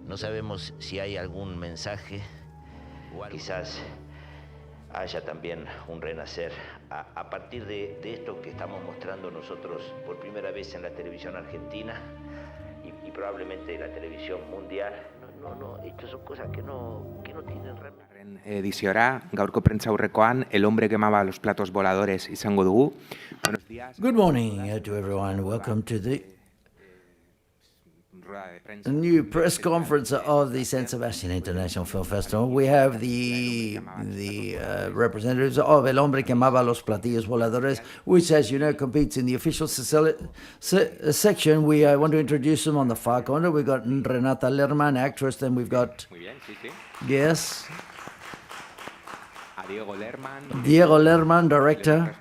No sabemos si hay algún mensaje, quizás haya también un renacer a partir de esto que estamos mostrando nosotros por primera vez en la televisión argentina y probablemente en la televisión mundial. Estas son cosas que no tienen remedio. Ediziora, gaurko prentsaurrekoan, el hombre que amaba los platos voladores izango dugu. Buenos días. Good morning to everyone. Welcome to the new press conference of the San Sebastian International Film Festival. We have the representatives of El Hombre que Amaba los Platillos Voladores, which, as you know, competes in the official section. We want to introduce them on the far corner. We've got RENATA LERMAN, actress, then we've got... Yes. Diego Lerman, director.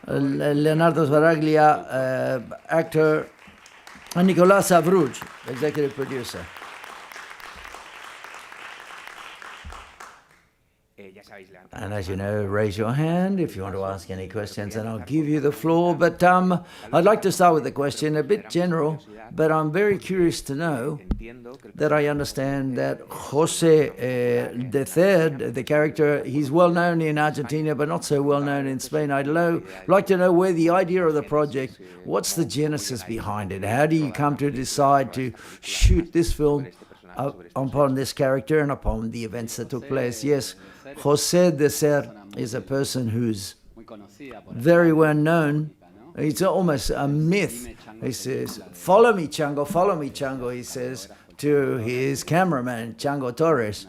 Leonardo SBARAGLIA, actor. And NICOLÁS AVRUJ, executive producer. And as you know, raise your hand if you want to ask any questions, and I'll give you the floor. But I'd like to start with a question, a bit general, but I'm very curious to know that I understand that Jose III, the character, he's well known in Argentina, but not so well known in Spain. I'd like to know where the idea of the project, what's the genesis behind it? How do you come to decide to shoot this film upon this character and upon the events that took place? Yes, Jose III is a person who's very well known. It's almost a myth. He says, "Follow me, Chango," he says to his cameraman, Chango Torres,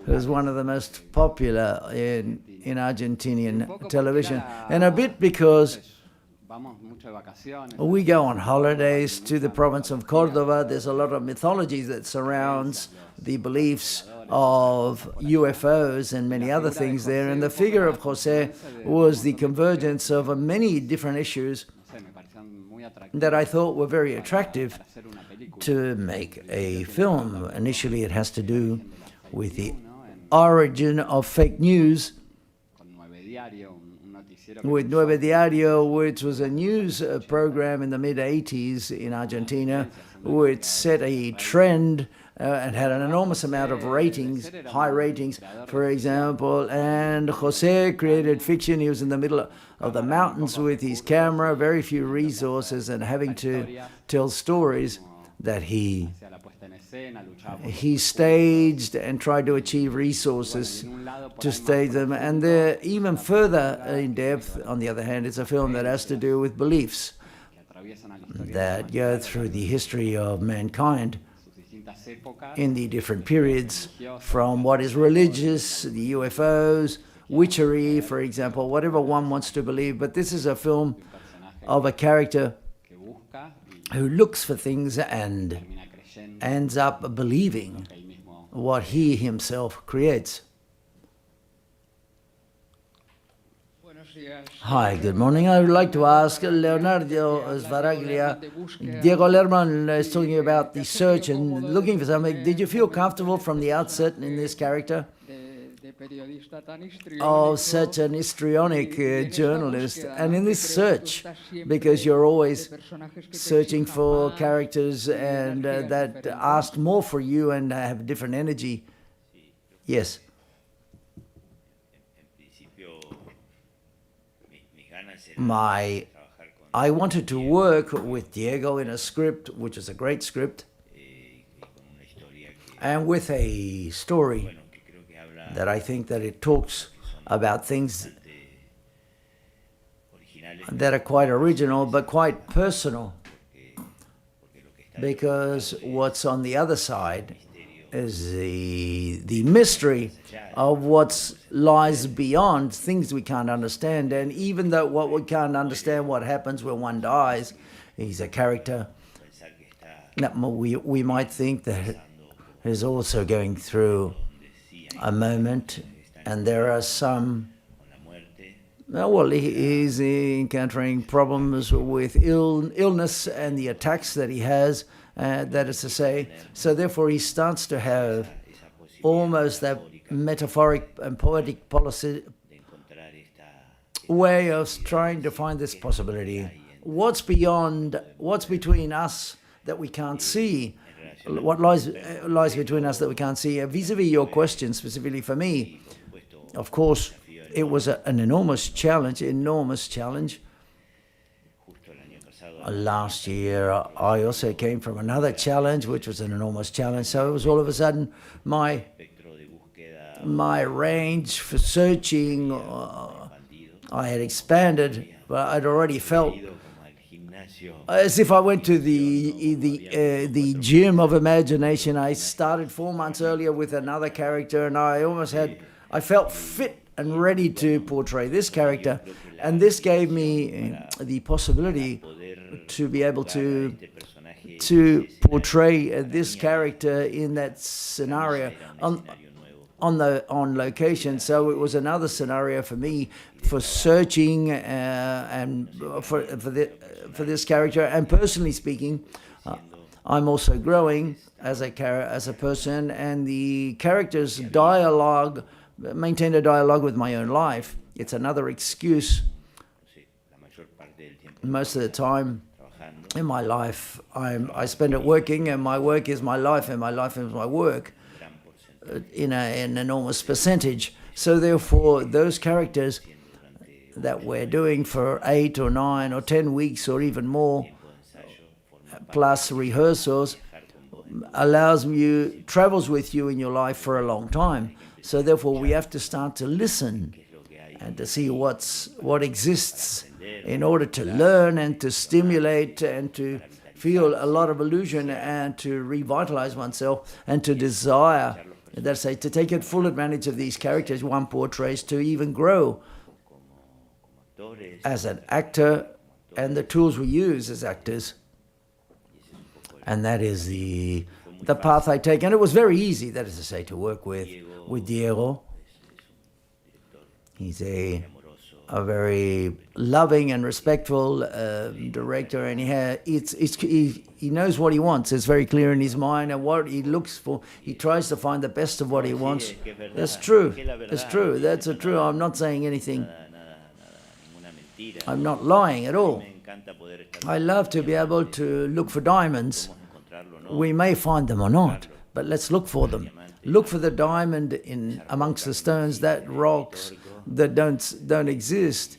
who's one of the most popular in Argentinian television. And a bit because we go on holidays to the province of Córdoba. There's a lot of mythology that surrounds the beliefs of UFOs and many other things there. And the figure of Jose was the convergence of many different issues that I thought were very attractive to make a film. Initially, it has to do with the origin of fake news, with Nueve Diario, which was a news program in the mid-80s in Argentina, which set a trend and had an enormous amount of ratings, high ratings, for example. And Jose created fiction. He was in the middle of the mountains with his camera, very few resources, and having to tell stories that he staged and tried to achieve resources to stage them. And they're even further in depth, on the other hand, it's a film that has to do with beliefs that go through the history of mankind in the different periods, from what is religious, the UFOs, witchery, for example, whatever one wants to believe. But this is a film of a character who looks for things and ends up believing what he himself creates. Hi, good morning. I would like to ask Leonardo SBARAGLIA. Diego Lerman is talking about the search and looking for something. Did you feel comfortable from the outset in this character of such an histrionic journalist, and in this search, because you're always searching for characters and that ask more for you and have different energy? Yes. I wanted to work with Diego in a script, which is a great script, and with a story that I think that it talks about things that are quite original, but quite personal, because what's on the other side is the mystery of what lies beyond, things we can't understand. And even though what we can't understand, what happens when one dies, he's a character that we might think that is also going through a moment, and there are some, well, he's encountering problems with illness and the attacks that he has, that is to say. So therefore he starts to have almost that metaphoric and poetic policy way of trying to find this possibility. What's beyond, what's between us that we can't see, what lies between us that we can't see. Vis-a-vis your question specifically for me, of course, it was an enormous challenge. Last year, I also came from another challenge, which was an enormous challenge. So it was all of a sudden my range for searching, I had expanded, but I'd already felt as if I went to the gym of imagination. I started 4 months earlier with another character, and I felt fit and ready to portray this character. And this gave me the possibility to be able to portray this character in that scenario on location. So it was another scenario for me for searching and for this character. And personally speaking, I'm also growing as a person, and the character's dialogue, maintain a dialogue with my own life. It's another excuse. Most of the time in my life, I spend it working, and my work is my life, and my life is my work in an enormous percentage. So therefore, those characters that we're doing for 8 or 9 or 10 weeks or even more, plus rehearsals, travels with you in your life for a long time. So therefore, we have to start to listen and to see what exists in order to learn and to stimulate and to feel a lot of illusion and to revitalize oneself and to desire, let's say, to take full advantage of these characters one portrays, to even grow as an actor and the tools we use as actors. And that is the path I take. And it was very easy, that is to say, to work with Diego. He's a very loving and respectful director, and he knows what he wants. It's very clear in his mind, and what he looks for. He tries to find the best of what he wants. That's true. That's true. That's true. I'm not saying anything. I'm not lying at all. I love to be able to look for diamonds. We may find them or not, but let's look for them. Look for the diamond in amongst the stones, that rocks that don't exist.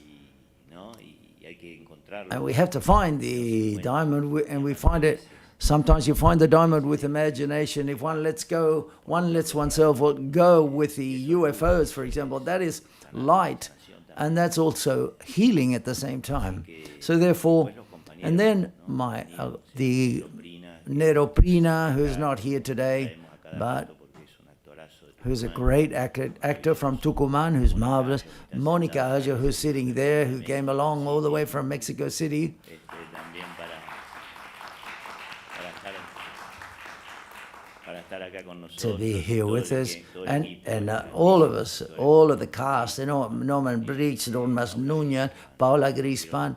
And we have to find the diamond, and we find it. Sometimes you find the diamond with imagination. If one lets oneself go with the UFOs, for example, that is light, and that's also healing at the same time. So therefore, and then the Neroprina, who's not here today, but who's a great actor from Tucumán, who's marvelous. Monica Aja, who's sitting there, who came along all the way from Mexico City. To be here with us, and all of us, all of the cast, Norman Briggs, Normas Nunez, Paula Grispan.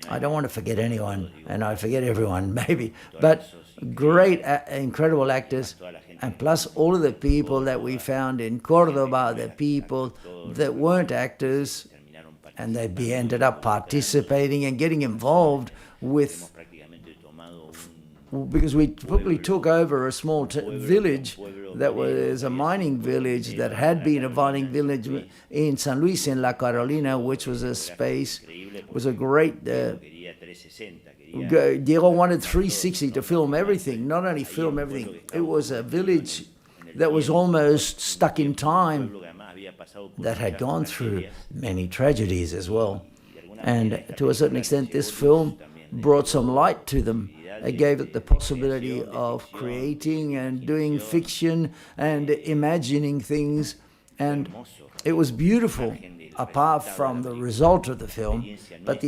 I don't want to forget anyone, and I forget everyone maybe, but great, incredible actors. And plus all of the people that we found in Cordoba, the people that weren't actors, and they ended up participating and getting involved with, because we probably took over a small village that was a mining village that had been a mining village in San Luis in La Carolina, which was a space, was a great... Diego wanted 360 to film everything, not only film everything. It was a village that was almost stuck in time, that had gone through many tragedies as well. And to a certain extent, this film brought some light to them. It gave it the possibility of creating and doing fiction and imagining things. And it was beautiful, apart from the result of the film, but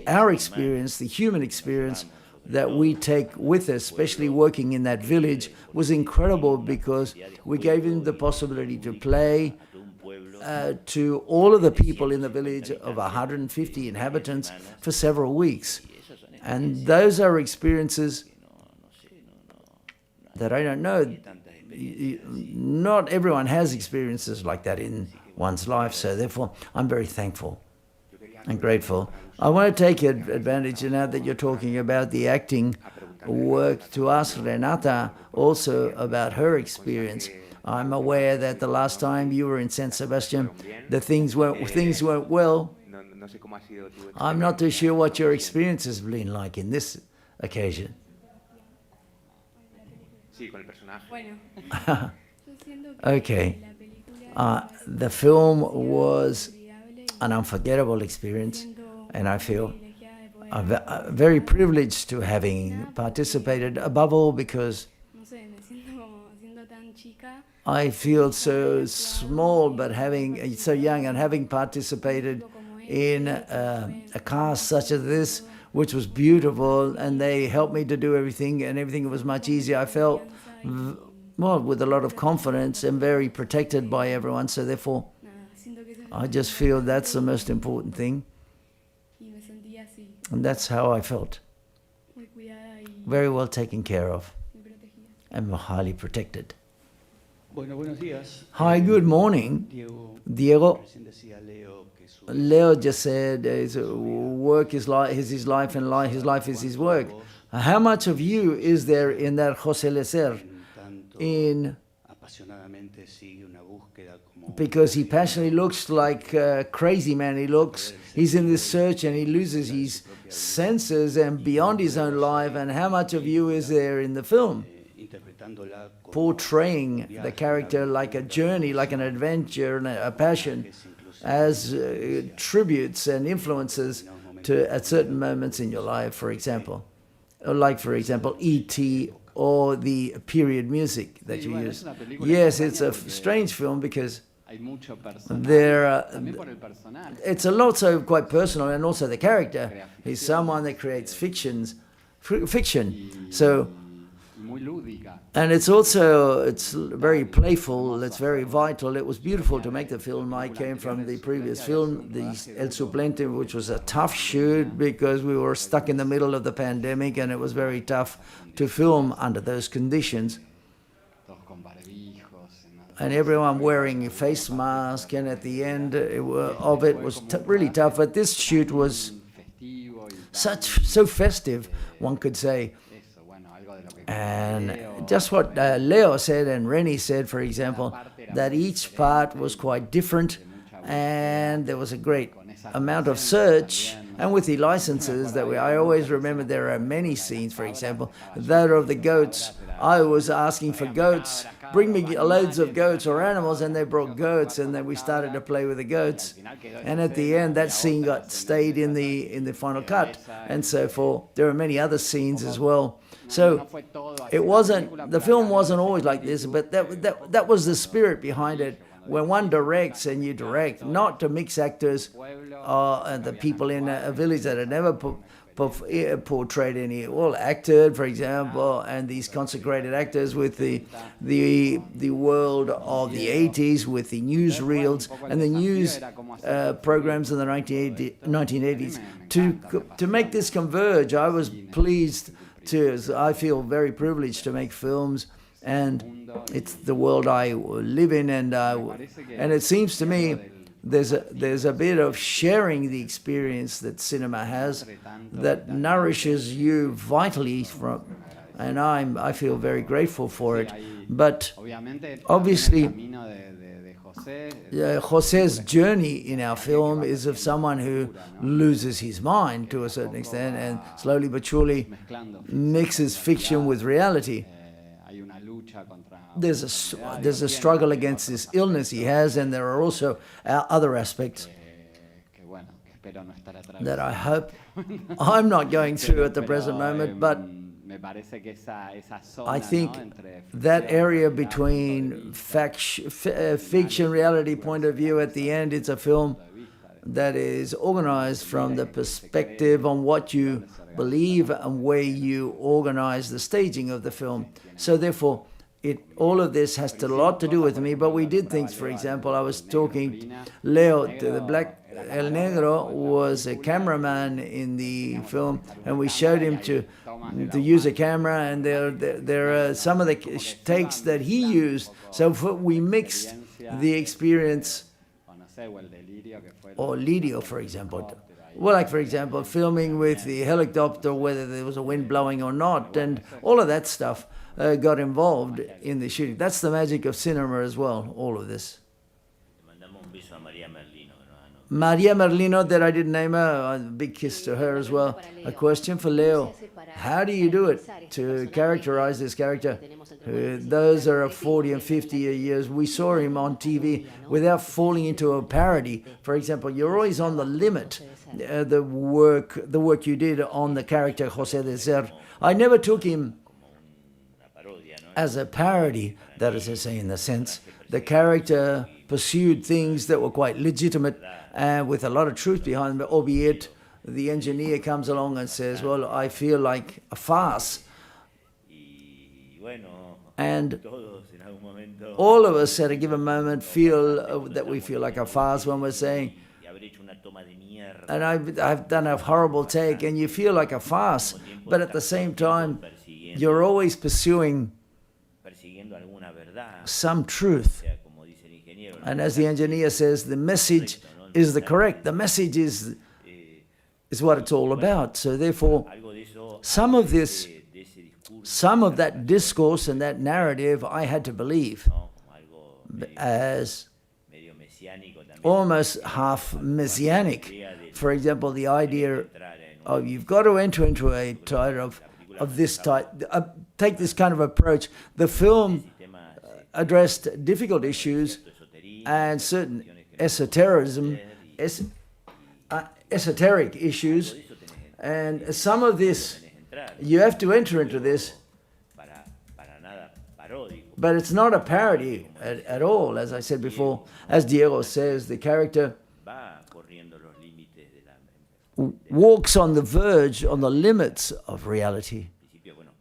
our experience, the human experience that we take with us, especially working in that village, was incredible, because we gave him the possibility to play to all of the people in the village of 150 inhabitants for several weeks. And those are experiences that I don't know. Not everyone has experiences like that in one's life, so therefore I'm very thankful and grateful. I want to take advantage, now that you're talking about the acting, work to ask Renata also about her experience. I'm aware that the last time you were in San Sebastian, the things went well. I'm not too sure what your experience has been like in this occasion. Okay. The film was an unforgettable experience, and I feel very privileged to having participated, above all because I feel so small, but so young and having participated in a cast such as this, which was beautiful, and they helped me to do everything, and everything was much easier. I felt, well, with a lot of confidence and very protected by everyone, so therefore I just feel that's the most important thing. And that's how I felt. Very well taken care of and highly protected. Hi, good morning. Diego. Leo just said his work is his life and his life is his work. How much of you is there in that José Lecer? Because he passionately looks like a crazy man. He's in this search and he loses his senses and beyond his own life. And how much of you is there in the film? Portraying the character like a journey, like an adventure, and a passion, as tributes and influences to at certain moments in your life, for example. Like, for example, E.T. or the period music that you use. Yes, it's a strange film because it's also quite personal, and also the character. He's someone that creates fiction. So, and it's very playful, it's very vital. It was beautiful to make the film. I came from the previous film, the El Suplente, which was a tough shoot because we were stuck in the middle of the pandemic and it was very tough to film under those conditions. And everyone wearing a face mask, and at the end of it was really tough. But this shoot was so festive, one could say. And just what Leo said and Rennie said, for example, that each part was quite different, and there was a great amount of search. And with the licenses I always remember there are many scenes, for example, that of the goats. I was asking for goats, bring me loads of goats or animals, and they brought goats, and then we started to play with the goats. And at the end, that scene stayed in the final cut, and so forth. There are many other scenes as well. So the film wasn't always like this, but that was the spirit behind it. When one directs and you direct, not to mix actors and the people in a village that had never portrayed any, acted, for example, and these consecrated actors with the world of the 80s, with the newsreels and the news programs in the 1980s. To make this converge, I was pleased I feel very privileged to make films, and it's the world I live in, and it seems to me there's a bit of sharing the experience that cinema has that nourishes you vitally and I feel very grateful for it. But obviously, José's journey in our film is of someone who loses his mind to a certain extent and slowly but surely mixes fiction with reality. There's a struggle against this illness he has, and there are also other aspects that I hope I'm not going through at the present moment, but I think that area between fiction, reality point of view, at the end, it's a film that is organized from the perspective on what you believe and where you organize the staging of the film. So therefore, all of this has a lot to do with me, but we did things. For example, I was talking, Leo, the black El Negro was a cameraman in the film, and we showed him to use a camera, and there are some of the takes that he used. So we mixed the experience, or Lidio, for example, Well, like, for example, filming with the helicopter, whether there was a wind blowing or not, and all of that stuff got involved in the shooting. That's the magic of cinema as well, all of this. Maria Merlino, that I didn't name her, a big kiss to her as well. A question for Leo. How do you do it to characterize this character? Those are 40 and 50 years. We saw him on TV without falling into a parody. For example, you're always on the limit. The work you did on the character José de Ser. I never took him as a parody, that is to say, in the sense the character pursued things that were quite legitimate and with a lot of truth behind them, albeit the engineer comes along and says, well, I feel like a farce. And all of us at a given moment feel that we feel like a farce when we're saying, and I've done a horrible take, and you feel like a farce, but at the same time, you're always pursuing some truth. And as the engineer says, the message is the correct. The message is what it's all about. So therefore, some of that discourse and that narrative I had to believe as almost half messianic. For example, the idea of you've got to enter into a title of this type, take this kind of approach. The film addressed difficult issues and certain esoteric issues, and some of this, you have to enter into this, but it's not a parody at all. As I said before, as Diego says, the character walks on the verge, on the limits of reality.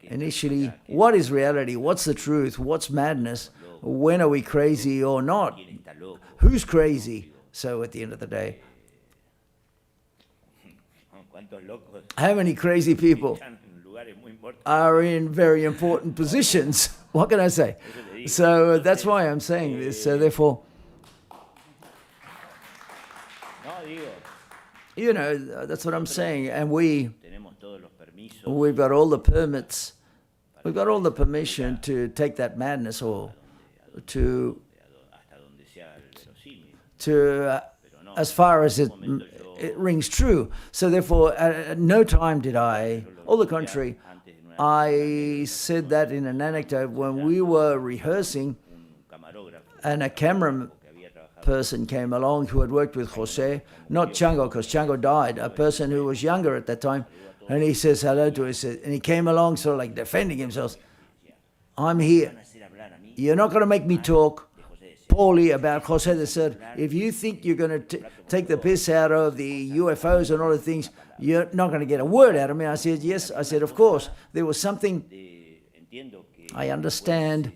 Initially, what is reality? What's the truth? What's madness? When are we crazy or not? Who's crazy? So at the end of the day, how many crazy people are in very important positions? What can I say? So that's why I'm saying this. So therefore, you know, that's what I'm saying. And we've got all the permits, we've got all the permission to take that madness or to as far as it rings true. So therefore, at no time did I, on the contrary, I said that in an anecdote when we were rehearsing and a camera person came along who had worked with Jose, not Chango, because Chango died, a person who was younger at that time, and he says hello to us, and he came along sort of like defending himself. I'm here. You're not going to make me talk poorly about Jose de Ser. If you think you're going to take the piss out of the UFOs and all the things, you're not going to get a word out of me. I said, yes. I said, of course. There was something I understand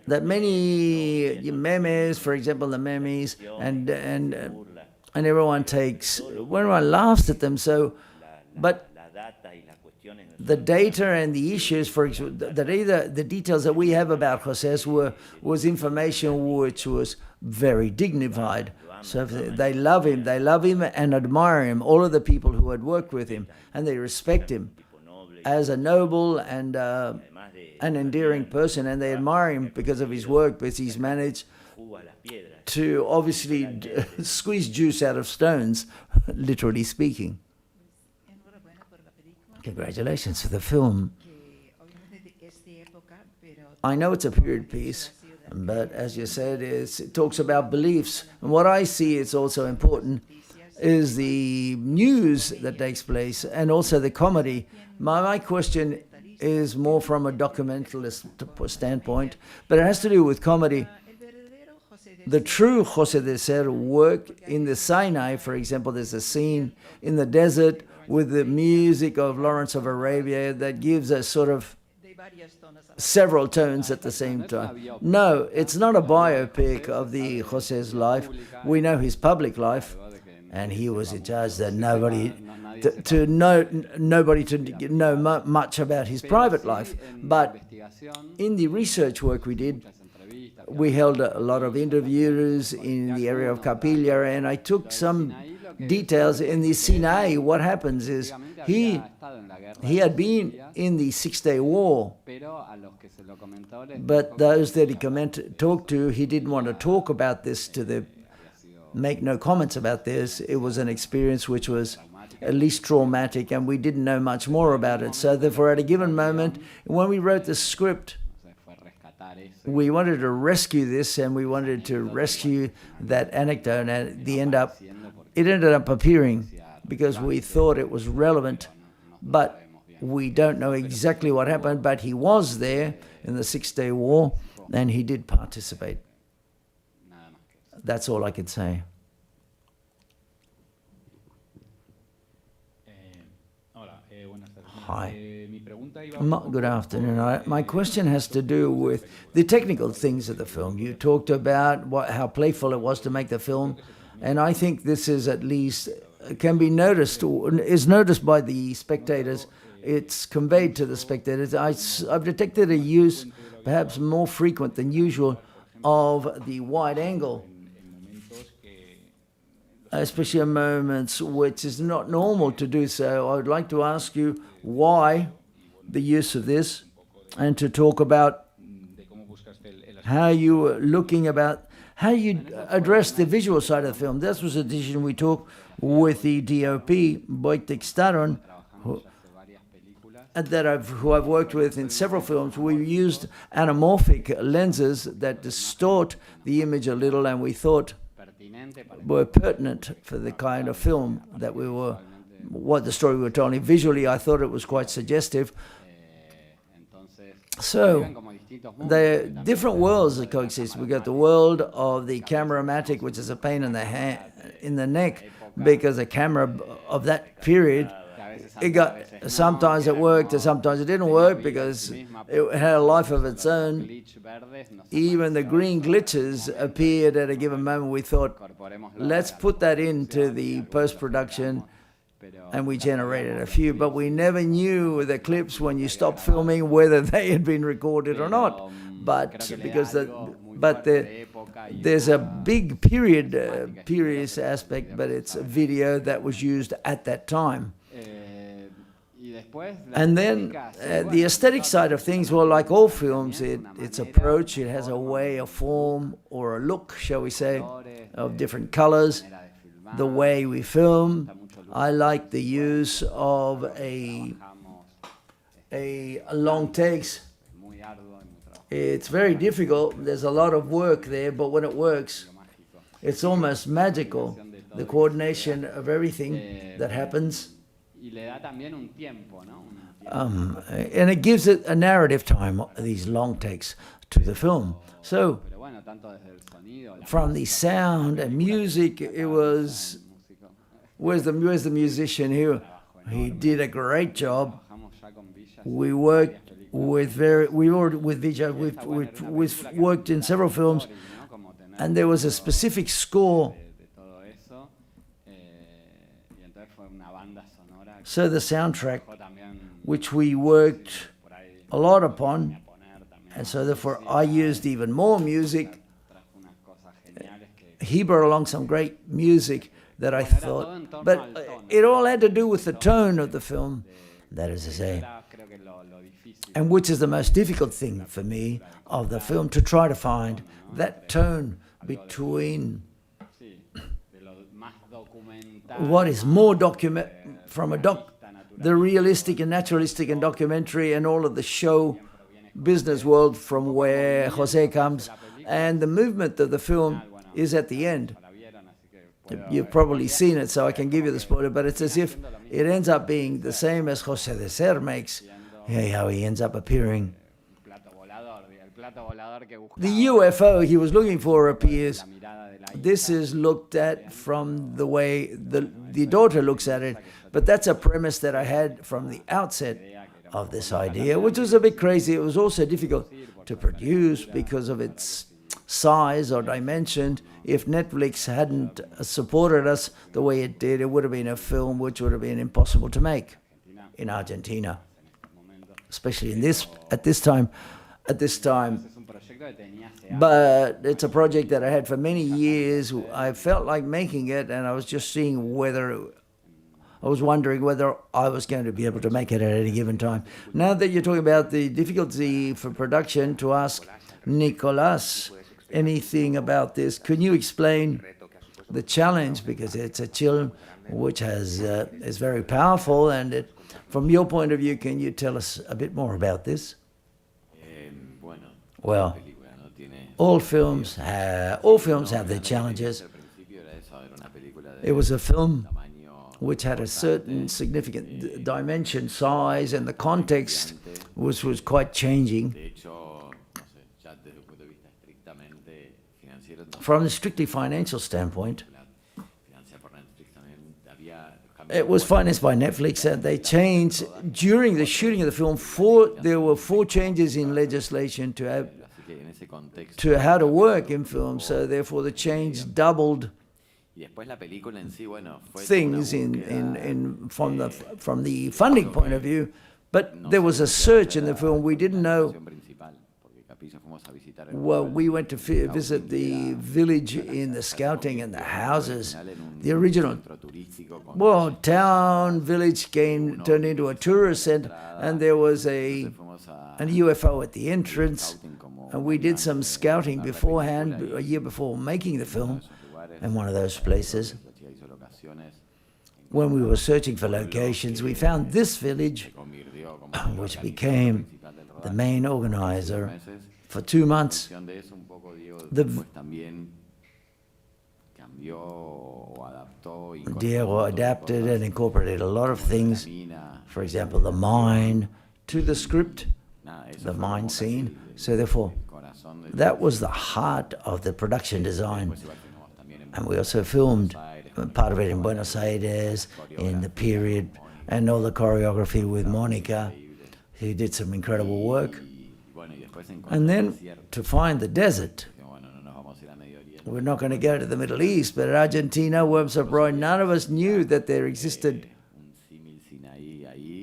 that many memes, for example, the memes, and everyone laughs at them. So, but the data and the issues, for example, the details that we have about José was information which was very dignified. So they love him and admire him, all of the people who had worked with him, and they respect him as a noble and an endearing person, and they admire him because of his work, because he's managed to obviously squeeze juice out of stones, literally speaking. Congratulations for the film. I know it's a period piece, but as you said, it talks about beliefs. And what I see is also important is the news that takes place and also the comedy. My question is more from a documentalist standpoint, but it has to do with comedy. The true José de Ser work in the Sinai, for example, there's a scene in the desert with the music of Lawrence of Arabia that gives us sort of several tones at the same time. No, it's not a biopic of the José's life. We know his public life, and he was a judge that nobody to know much about his private life. But in the research work we did, we held a lot of interviews in the area of Capilla, and I took some details in the Sinai. What happens is he had been in the Six-Day War, but those that he talked to, he didn't want to talk about this make no comments about this. It was an experience which was at least traumatic, and we didn't know much more about it. So therefore, at a given moment, when we wrote the script, we wanted to rescue this, and we wanted to rescue that anecdote, and it ended up appearing because we thought it was relevant, but we don't know exactly what happened. But he was there in the Six-Day War, and he did participate. That's all I can say. Hi. Good afternoon. My question has to do with the technical things of the film. You talked about how playful it was to make the film, and I think this is at least can be noticed, is noticed by the spectators. It's conveyed to the spectators. I've detected a use, perhaps more frequent than usual, of the wide angle, especially in moments which is not normal to do so. I would like to ask you why the use of this, and to talk about how you address the visual side of the film. This was a decision we took with the DOP, Wojtek Staron, who I've worked with in several films. We used anamorphic lenses that distort the image a little, and we thought were pertinent for the kind of film that what the story we were telling. Visually, I thought it was quite suggestive. So, the different worlds that coexist. We got the world of the camera-matic, which is a pain in the neck, because a camera of that period, sometimes it worked and sometimes it didn't work because it had a life of its own. Even the green glitches appeared at a given moment. We thought, let's put that into the post-production, and we generated a few, but we never knew the clips when you stopped filming whether they had been recorded or not. But because there's a big period aspect, but it's a video that was used at that time. And then the aesthetic side of things, well, like all films, its approach, it has a way, a form, or a look, shall we say, of different colors. The way we film, I like the use of a long takes. It's very difficult. There's a lot of work there, but when it works, it's almost magical. The coordination of everything that happens. And it gives it a narrative time, these long takes, to the film. So, from the sound and music, it was... Where's the musician here? He did a great job. We worked with we've worked in several films, and there was a specific score. So the soundtrack, which we worked a lot upon, and so therefore I used even more music. He brought along some great music that I thought, but it all had to do with the tone of the film, that is to say, and which is the most difficult thing for me of the film, to try to find that tone between what is more the realistic and naturalistic and documentary and all of the show business world from where Jose comes, and the movement of the film is at the end. You've probably seen it, so I can give you the spoiler, but it's as if it ends up being the same as Jose de Ser makes, how he ends up appearing. The UFO he was looking for appears. This is looked at from the way the daughter looks at it, but that's a premise that I had from the outset of this idea, which was a bit crazy. It was also difficult to produce because of its size or dimension. If Netflix hadn't supported us the way it did, it would have been a film which would have been impossible to make in Argentina, especially at this time. at this time. But it's a project that I had for many years. I felt like making it, and I was just seeing whether I was wondering whether I was going to be able to make it at any given time. Now that you're talking about the difficulty for production, to ask Nicolás anything about this, can you explain the challenge? Because it's a film which is very powerful, and from your point of view, can you tell us a bit more about this? Well, all films have their challenges. It was a film which had a certain significant dimension, size, and the context was quite changing. From a strictly financial standpoint, it was financed by Netflix, and they changed during the shooting of the film. There were 4 changes in legislation to how to work in film, so therefore the change doubled things from the funding point of view. But there was a search in the film. We didn't know. Well, we went to visit the village in the scouting and the houses. The original, town village turned into a tourist center, and there was an UFO at the entrance. And we did some scouting beforehand, a year before making the film, in one of those places. When we were searching for locations, we found this village, which became the main organizer for 2 months. Diego adapted and incorporated a lot of things. For example, the mine to the script, the mine scene. So therefore, that was the heart of the production design. And we also filmed part of it in Buenos Aires, in the period, and all the choreography with Monica. He did some incredible work. And then to find the desert. We're not going to go to the Middle East, but at Argentina, Worms of Roy, none of us knew that there existed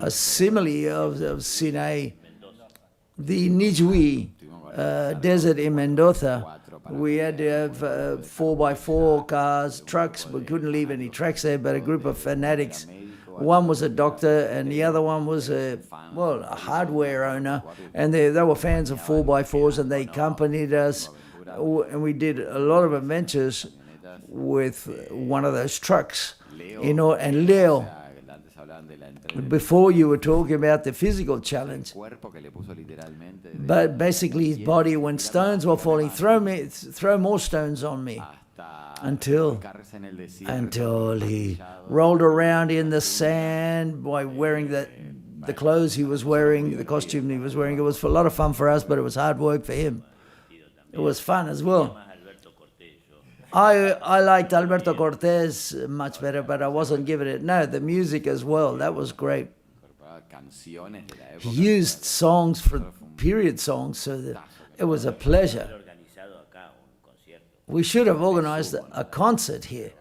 a simile of Sinai. The Nijui desert in Mendoza, we had to have 4x4 cars, trucks. We couldn't leave any tracks there, but a group of fanatics. One was a doctor, and the other one was a hardware owner, and they were fans of 4x4s, and they accompanied us, and we did a lot of adventures with one of those trucks, and Leo. Before you were talking about the physical challenge, but basically his body, when stones were falling, throw more stones on me, until he rolled around in the sand by wearing the clothes he was wearing, the costume he was wearing. It was a lot of fun for us, but it was hard work for him. It was fun as well. I liked Alberto Cortés much better, but I wasn't giving it. No, the music as well, that was great. He used songs for period songs, so that it was a pleasure. We should have organized a concert here,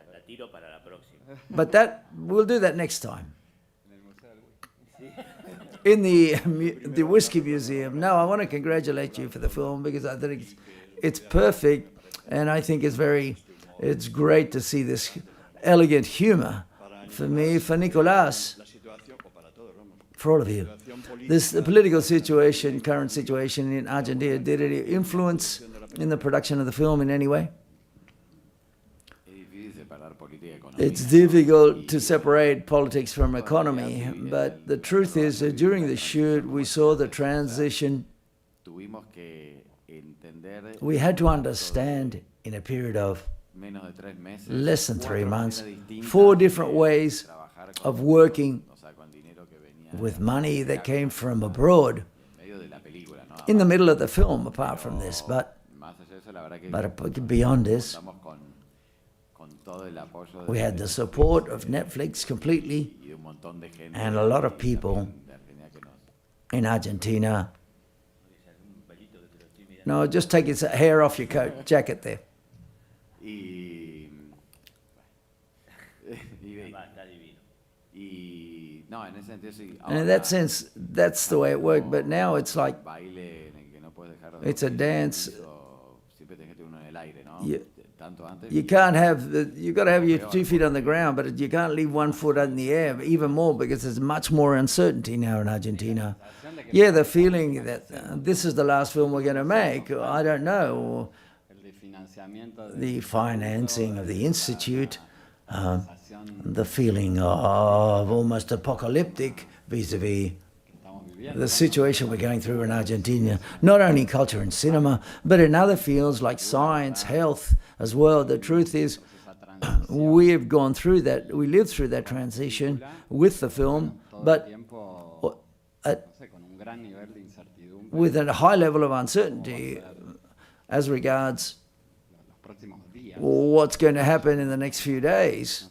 but we'll do that next time. In the Whiskey Museum. No, I want to congratulate you for the film, because I think it's perfect. And I think it's great to see this elegant humor for me, for Nicolás, for all of you. The political situation, current situation in Argentina, did it influence in the production of the film in any way? It's difficult to separate politics from economy, but the truth is that during the shoot, we saw the transition. We had to understand in a period of less than 3 months, 4 different ways of working with money that came from abroad in the middle of the film, apart from this. But beyond this, we had the support of Netflix completely, and a lot of people in Argentina. No, just take his hair off your coat, jacket there. And in that sense, that's the way it worked. But now it's like It's a dance. You can't have, you've got to have your 2 feet on the ground, but you can't leave 1 foot in the air, even more because there's much more uncertainty now in Argentina. Yeah, the feeling that this is the last film we're going to make, I don't know. The financing of the Institute, the feeling of almost apocalyptic vis-a-vis the situation we're going through in Argentina, not only in culture and cinema, but in other fields like science, health as well. The truth is, we've gone through that, we lived through that transition with the film, but with a high level of uncertainty as regards what's going to happen in the next few days.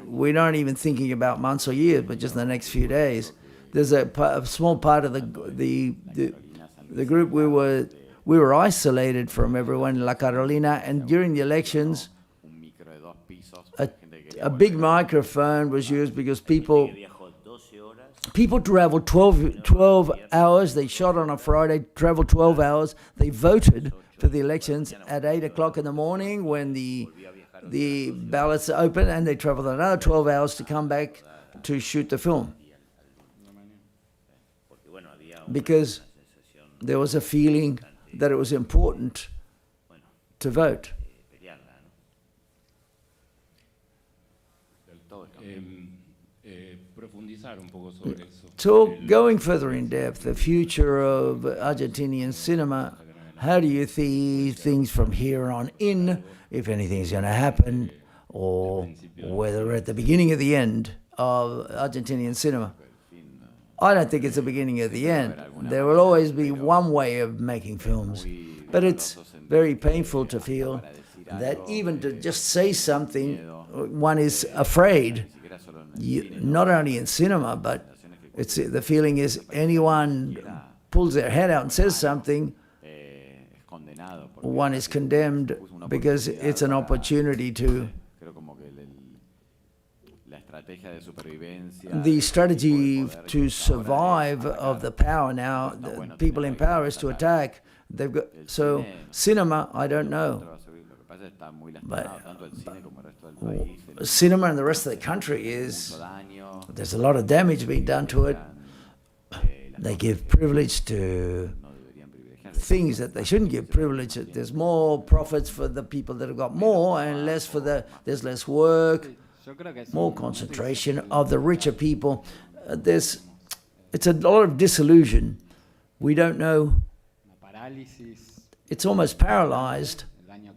We're not even thinking about months or years, but just the next few days. There's a small part of the group we were isolated from everyone in La Carolina, and during the elections, a big microphone was used because people traveled 12 hours. They shot on a Friday, traveled 12 hours. They voted for the elections at 8 o'clock in the morning when the ballots open, and they traveled another 12 hours to come back to shoot the film. Because there was a feeling that it was important to vote. Going further in depth, the future of Argentinian cinema, how do you see things from here on in, if anything is going to happen, or whether we're at the beginning or the end of Argentinian cinema? I don't think it's the beginning of the end. There will always be one way of making films, but it's very painful to feel that even to just say something, one is afraid. Not only in cinema, but the feeling is anyone pulls their head out and says something, one is condemned because it's an opportunity to. The strategy to survive of the power now, the people in power, is to attack. So cinema, I don't know. But cinema and the rest of the country there's a lot of damage being done to it. They give privilege to things that they shouldn't give privilege. There's more profits for the people that have got more and less for there's less work, more concentration of the richer people. It's a lot of disillusion. We don't know. It's almost paralyzed,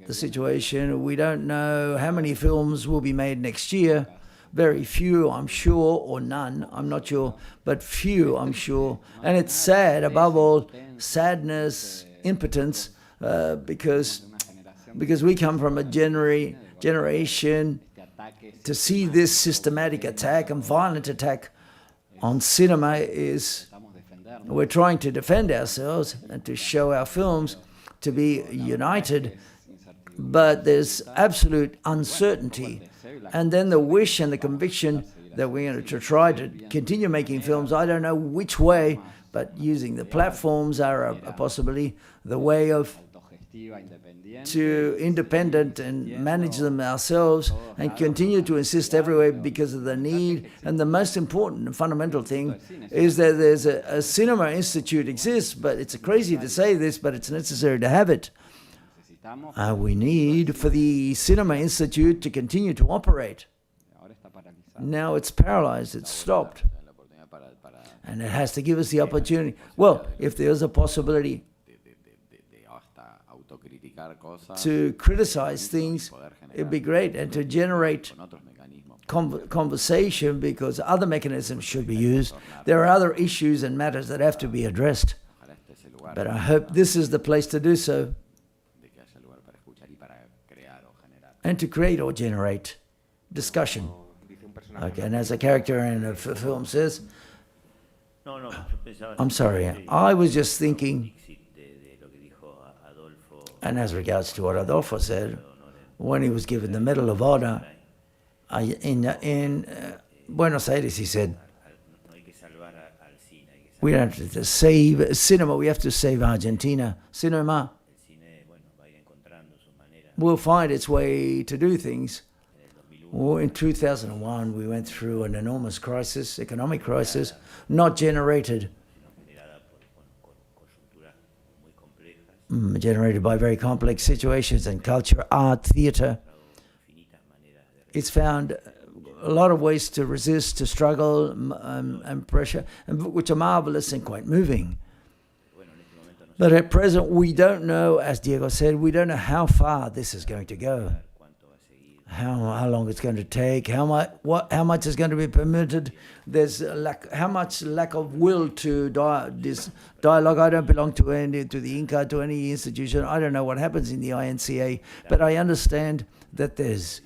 the situation. We don't know how many films will be made next year. Very few, I'm sure, or none, I'm not sure, but few, I'm sure. And it's sad, above all, sadness, impotence, because we come from a generation to see this systematic attack and violent attack on cinema we're trying to defend ourselves and to show our films to be united, but there's absolute uncertainty. And then the wish and the conviction that we're going to try to continue making films, I don't know which way, but using the platforms are a possibility, the way to independent and manage them ourselves and continue to insist everywhere because of the need. And the most important and fundamental thing is that there's a cinema institute exists, but it's crazy to say this, but it's necessary to have it. We need for the Cinema Institute to continue to operate. Now it's paralyzed, it's stopped. And it has to give us the opportunity. Well, if there's a possibility to criticize things, it'd be great, and to generate conversation, because other mechanisms should be used. There are other issues and matters that have to be addressed. But I hope this is the place to do so. And to create or generate discussion. Okay, and as a character in a film says, I'm sorry, I was just thinking, and as regards to what Adolfo said, when he was given the Medal of Honor in Buenos Aires, he said, We don't have to save cinema. We have to save Argentina. Cinema will find its way to do things. Well, in 2001, we went through an enormous crisis, economic crisis, not generated by very complex situations in culture, art, theater. It's found a lot of ways to resist, to struggle, and pressure, which are marvelous and quite moving. But at present, we don't know, as Diego said, we don't know how far this is going to go, how long it's going to take, how much is going to be permitted. There's how much lack of will to this dialogue. I don't belong to the Inca, to any institution. I don't know what happens in the INCA, but I understand that there's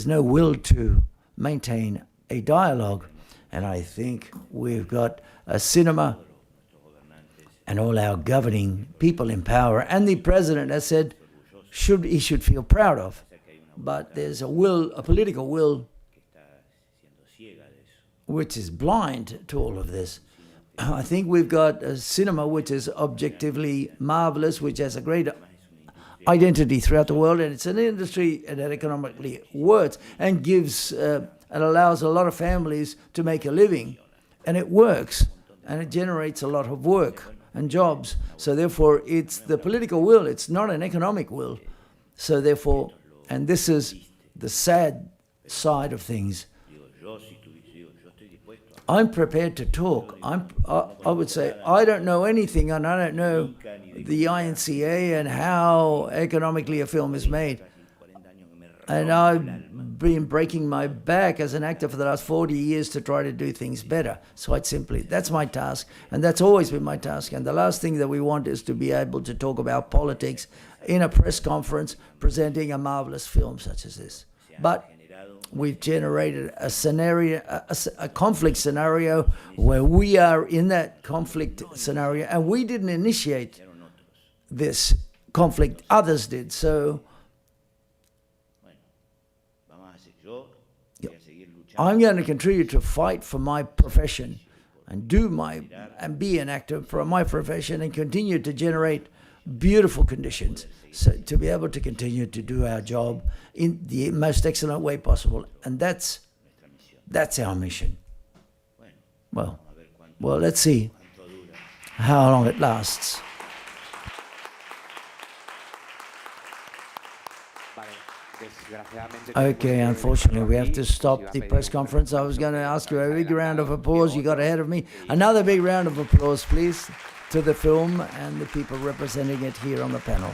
no will to maintain a dialogue. And I think we've got a cinema and all our governing people in power, and the president has said he should feel proud of. But there's a political will, which is blind to all of this. I think we've got a cinema which is objectively marvelous, which has a great identity throughout the world, and it's an industry that economically works and gives and allows a lot of families to make a living, and it works, and it generates a lot of work and jobs. So therefore, it's the political will, it's not an economic will. So therefore, and this is the sad side of things, I'm prepared to talk. I would say, I don't know anything, and I don't know the INCA and how economically a film is made. And I've been breaking my back as an actor for the last 40 years to try to do things better. So quite simply, that's my task, and that's always been my task. And the last thing that we want is to be able to talk about politics in a press conference presenting a marvelous film such as this. But we've generated a scenario, a conflict scenario, where we are in that conflict scenario, and we didn't initiate this conflict, others did. So I'm going to continue to fight for my profession and be an actor for my profession, and continue to generate beautiful conditions, so to be able to continue to do our job in the most excellent way possible. And that's our mission. Well, let's see how long it lasts. Okay, unfortunately, we have to stop the press conference. I was going to ask you a big round of applause. You got ahead of me. Another big round of applause, please, to the film and the people representing it here on the panel.